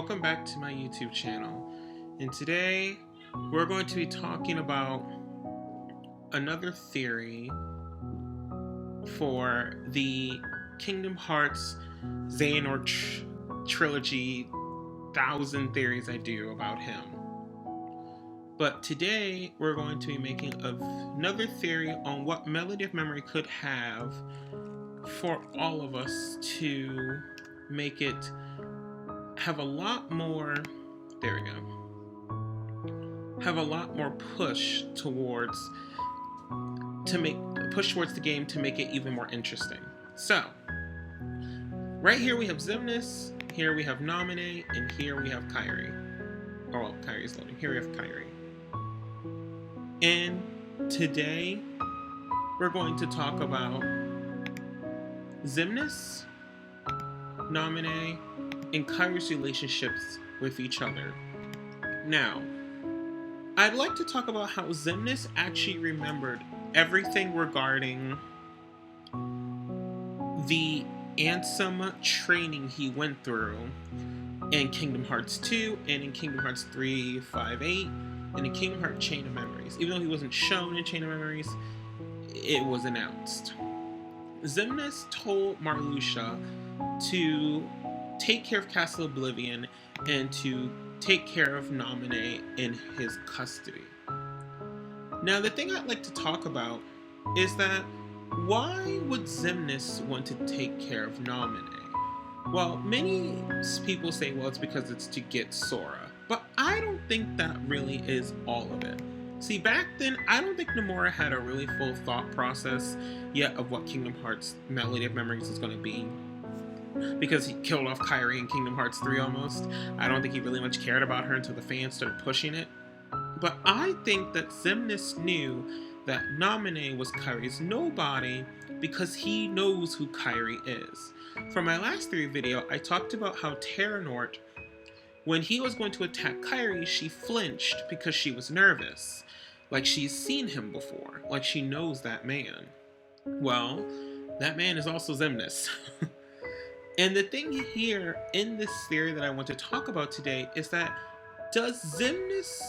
welcome back to my YouTube channel. And today we're going to be talking about another theory for the Kingdom Hearts Xehanort trilogy, 1,000 theories I do about him. But today we're going to be making another theory on what Melody of Memory could have for all of us to make it have a lot more, have a lot more push towards the game to make it even more interesting. So, right here we have Xemnas, here we have Namine, and here we have Kairi. Oh, well, Kairi's loading. Here we have Kairi. And today we're going to talk about Xemnas, Namine, and Kairi's relationships with each other. Now, I'd like to talk about how Xemnas actually remembered everything regarding the Ansem training he went through in Kingdom Hearts 2 and in Kingdom Hearts 3, 5, 8, and in Kingdom Hearts Chain of Memories. Even though he wasn't shown in Chain of Memories, it was announced. Xemnas told Marluxia to take care of Castle Oblivion and to take care of Namine in his custody. Now, the thing I'd like to talk about is that why would Xemnas want to take care of Namine? Well, many people say, well, it's because it's to get Sora, but I don't think that really is all of it. See, back then, I don't think Nomura had a really full thought process yet of what Kingdom Hearts Melody of Memories is going to be, because he killed off Kairi in Kingdom Hearts 3 almost. I don't think he really much cared about her until the fans started pushing it. But I think that Xemnas knew that Namine was Kairi's nobody because he knows who Kairi is. For my last theory video, I talked about how Xehanort, when he was going to attack Kairi, she flinched because she was nervous. Like she's seen him before. Like she knows that man. Well, that man is also Xemnas. And the thing here in this theory that I want to talk about today is that, does Xemnas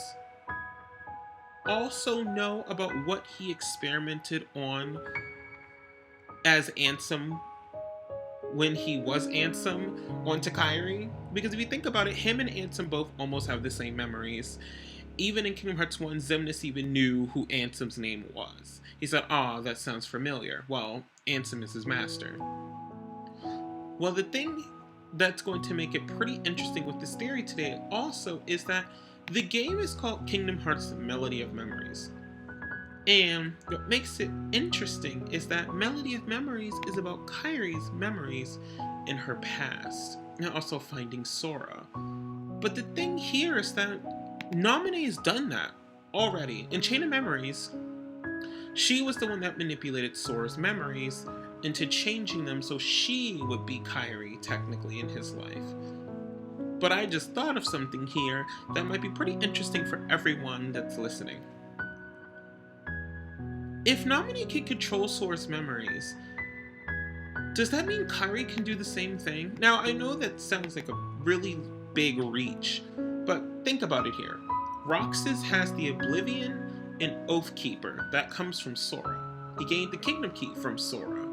also know about what he experimented on as Ansem when he was Ansem onto Kairi? Because if you think about it, him and Ansem both almost have the same memories. Even in Kingdom Hearts 1, Xemnas even knew who Ansem's name was. He said, "Ah, that sounds familiar." Well, Ansem is his master. Well, the thing that's going to make it pretty interesting with this theory today also is that the game is called Kingdom Hearts Melody of Memories. And what makes it interesting is that Melody of Memories is about Kairi's memories in her past, and also finding Sora. But the thing here is that Namine has done that already. In Chain of Memories, she was the one that manipulated Sora's memories into changing them so she would be Kairi, technically, in his life. But I just thought of something here that might be pretty interesting for everyone that's listening. If Namine can control Sora's memories, does that mean Kairi can do the same thing? Now, I know that sounds like a really big reach, but think about it here. Roxas has the Oblivion and Oathkeeper. That comes from Sora. He gained the Kingdom Key from Sora.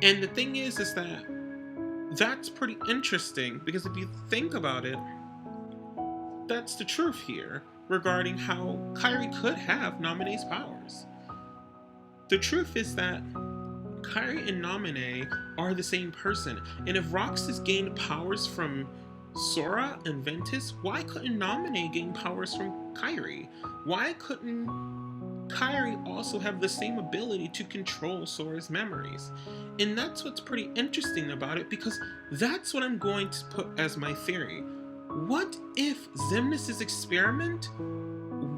And the thing is that that's pretty interesting, because if you think about it, that's the truth here regarding how Kairi could have Namine's powers. The truth is that Kairi and Namine are the same person, and if Roxas gained powers from Sora and Ventus, why couldn't Namine gain powers from Kairi? Why couldn't Kairi also have the same ability to control Sora's memories? And that's what's pretty interesting about it, because that's what I'm going to put as my theory. What if Xemnas' experiment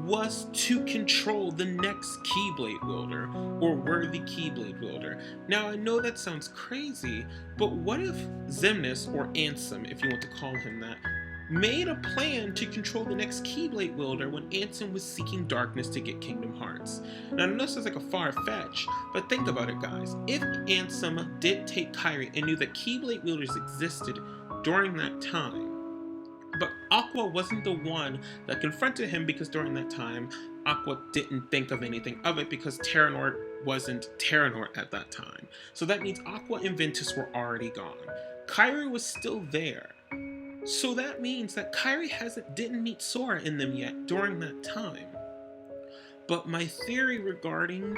was to control the next Keyblade wielder, or worthy Keyblade wielder? Now, I know that sounds crazy, but what if Xemnas, or Ansem, if you want to call him that, made a plan to control the next Keyblade wielder when Ansem was seeking darkness to get Kingdom Hearts? Now, I know this is like a far fetch, but think about it, guys. If Ansem did take Kairi and knew that Keyblade wielders existed during that time. But Aqua wasn't the one that confronted him, because during that time, Aqua didn't think of anything of it, because Xehanort wasn't Xehanort at that time. So that means Aqua and Ventus were already gone. Kairi was still there. So that means that Kairi didn't meet Sora in them yet during that time. But my theory regarding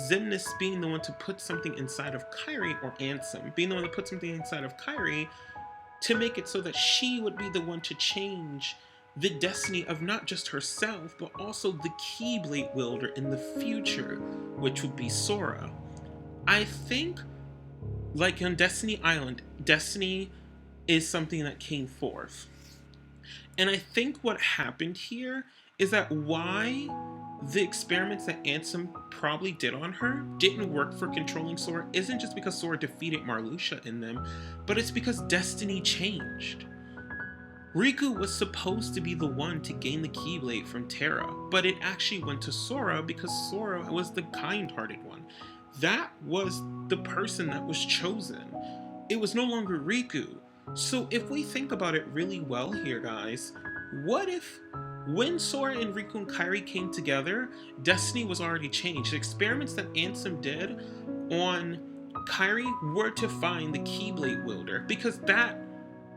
Xemnas being the one to put something inside of Kairi, or Ansem being the one to put something inside of Kairi, to make it so that she would be the one to change the destiny of not just herself, but also the Keyblade wielder in the future, which would be Sora. I think, like on Destiny Island, Destiny is something that came forth. And I think what happened here is that why the experiments that Ansem probably did on her didn't work for controlling Sora isn't just because Sora defeated Marluxia in them, but it's because Destiny changed. Riku was supposed to be the one to gain the Keyblade from Terra, but it actually went to Sora because Sora was the kind-hearted one. That was the person that was chosen. It was no longer Riku. So if we think about it really well here, guys, what if when Sora and Riku and Kairi came together, Destiny was already changed? The experiments that Ansem did on Kairi were to find the Keyblade wielder, because that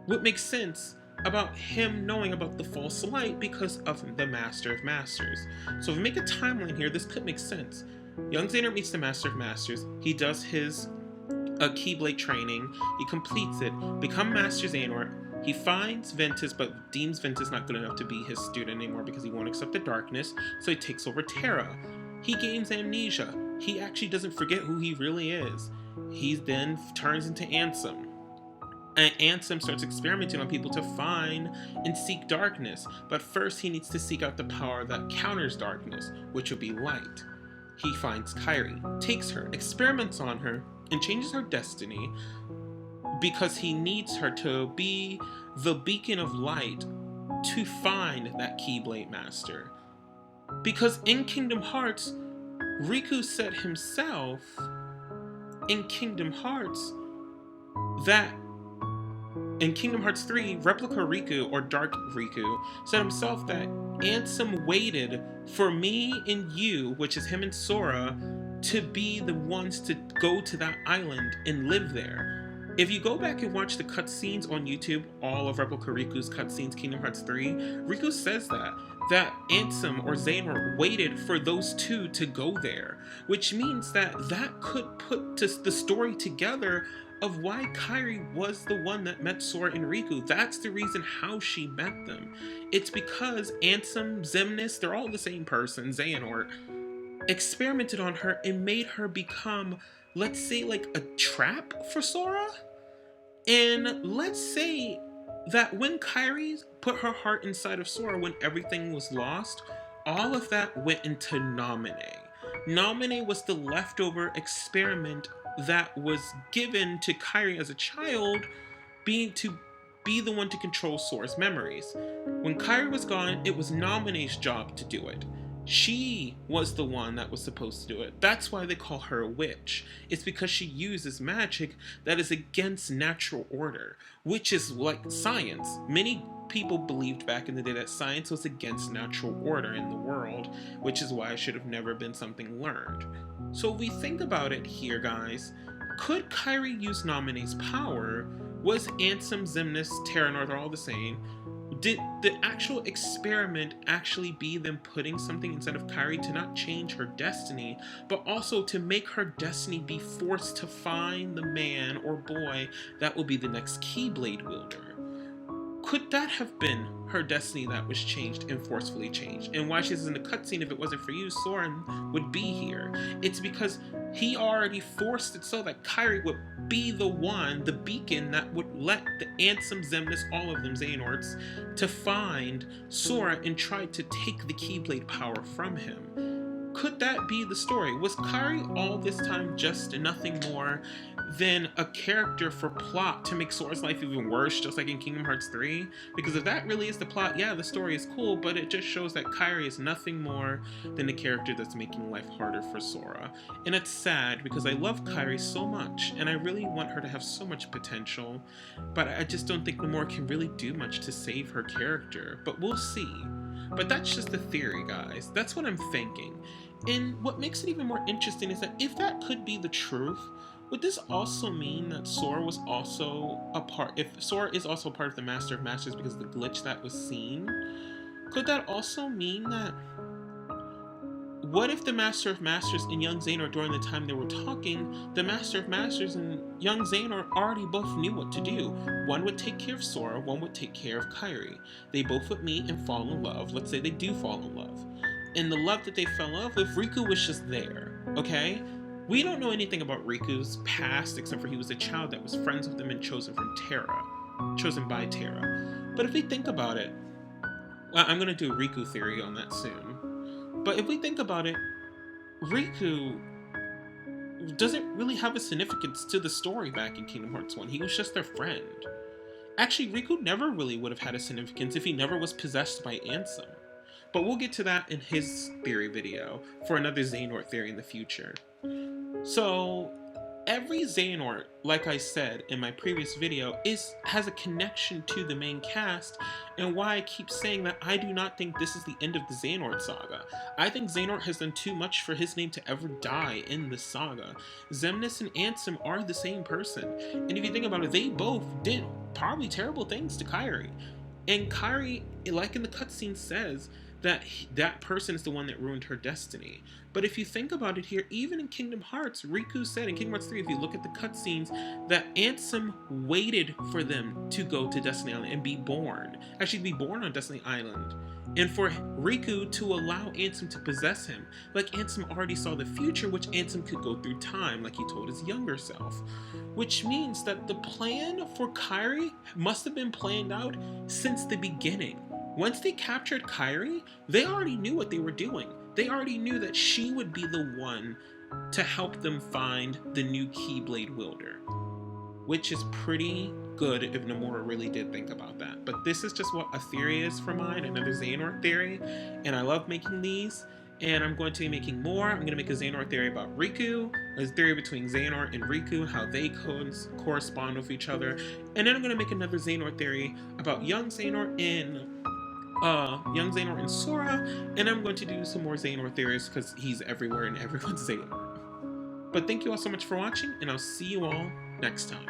would make sense about him knowing about the false light because of the Master of Masters. So if we make a timeline here, this could make sense. Young Xehanort meets the Master of Masters. He does his Keyblade training. He completes it, become Master Xehanort. He finds Ventus, but deems Ventus not good enough to be his student anymore because he won't accept the darkness, so he takes over Terra. He gains amnesia. He actually doesn't forget who he really is. He then turns into Ansem. And Ansem starts experimenting on people to find and seek darkness. But first he needs to seek out the power that counters darkness, which would be light. He finds Kairi, takes her, experiments on her, and changes her destiny, because he needs her to be the beacon of light to find that Keyblade Master. Because in Kingdom Hearts, Riku said himself in Kingdom Hearts that in Kingdom Hearts 3, Replica Riku, or Dark Riku, said himself that Ansem waited for me and you, which is him and Sora, to be the ones to go to that island and live there. If you go back and watch the cutscenes on YouTube, all of Replica Riku's cutscenes, Kingdom Hearts 3, Riku says that Ansem or Xehanort waited for those two to go there, which means that could put the story together of why Kairi was the one that met Sora and Riku. That's the reason how she met them. It's because Ansem, Xemnas, they're all the same person, Xehanort, experimented on her and made her become, let's say, like a trap for Sora. And let's say that when Kairi put her heart inside of Sora when everything was lost, all of that went into Namine. Namine was the leftover experiment that was given to Kairi as a child, being to be the one to control Sora's memories. When Kairi was gone, it was Namine's job to do it. She was the one that was supposed to do it. That's why they call her a witch. It's because she uses magic that is against natural order, which is like science. Many people believed back in the day that science was against natural order in the world, which is why it should have never been something learned. So if we think about it here, guys, could Kairi use Namine's power? Was Ansem, Xemnas, Xehanort, they're all the same? Did the actual experiment actually be them putting something inside of Kairi to not change her destiny, but also to make her destiny be forced to find the man or boy that will be the next Keyblade wielder? Could that have been her destiny that was changed and forcefully changed? And why she says in the cutscene, if it wasn't for you, Soren would be here. It's because he already forced it so that Kairi would be the one, the beacon that would let the Ansem, Xemnas, all of them, Xehanorts, to find Sora and try to take the Keyblade power from him. could that be the story? Was Kairi all this time just nothing more than a character for plot to make Sora's life even worse, just like in Kingdom Hearts 3? Because if that really is the plot, yeah, the story is cool, but it just shows that Kairi is nothing more than a character that's making life harder for Sora. And it's sad because I love Kairi so much, and I really want her to have so much potential, but I just don't think Nomura can really do much to save her character. But we'll see. But that's just a theory, guys. That's what I'm thinking. And what makes it even more interesting is that if that could be the truth, would this also mean that Sora was also a part, if Sora is also a part of the Master of Masters because of the glitch that was seen, could that also mean that, what if the Master of Masters and young Xehanort, during the time they were talking, the Master of Masters and young Xehanort already both knew what to do? One would take care of Sora, one would take care of Kairi. They both would meet and fall in love. Let's say they do fall in love. And the love that they fell in love with, Riku was just there, okay? We don't know anything about Riku's past except for he was a child that was friends with them and chosen by Terra. But if we think about it, well, I'm going to do a Riku theory on that soon. But if we think about it, Riku doesn't really have a significance to the story back in Kingdom Hearts 1. He was just their friend. Actually, Riku never really would have had a significance if he never was possessed by Ansem. But we'll get to that in his theory video for another Xehanort theory in the future. So, every Xehanort, like I said in my previous video, has a connection to the main cast, and why I keep saying that I do not think this is the end of the Xehanort saga. I think Xehanort has done too much for his name to ever die in this saga. Xemnas and Ansem are the same person, and if you think about it, they both did probably terrible things to Kairi. And Kairi, like in the cutscene, says that that person is the one that ruined her destiny. But if you think about it here, even in Kingdom Hearts, Riku said in Kingdom Hearts 3, if you look at the cutscenes, that Ansem waited for them to go to Destiny Island and be born. Actually, be born on Destiny Island. And for Riku to allow Ansem to possess him, like Ansem already saw the future, which Ansem could go through time, like he told his younger self. Which means that the plan for Kairi must have been planned out since the beginning. Once they captured Kairi, they already knew what they were doing. They already knew that she would be the one to help them find the new Keyblade wielder. Which is pretty good if Nomura really did think about that. But this is just what a theory is for mine, another Xehanort theory. And I love making these. And I'm going to be making more. I'm going to make a Xehanort theory about Riku, a theory between Xehanort and Riku, how they correspond with each other. And then I'm going to make another Xehanort theory about young Xehanort and Sora. And I'm going to do some more Xehanort theories because he's everywhere and everyone's Xehanort. But thank you all so much for watching, and I'll see you all next time.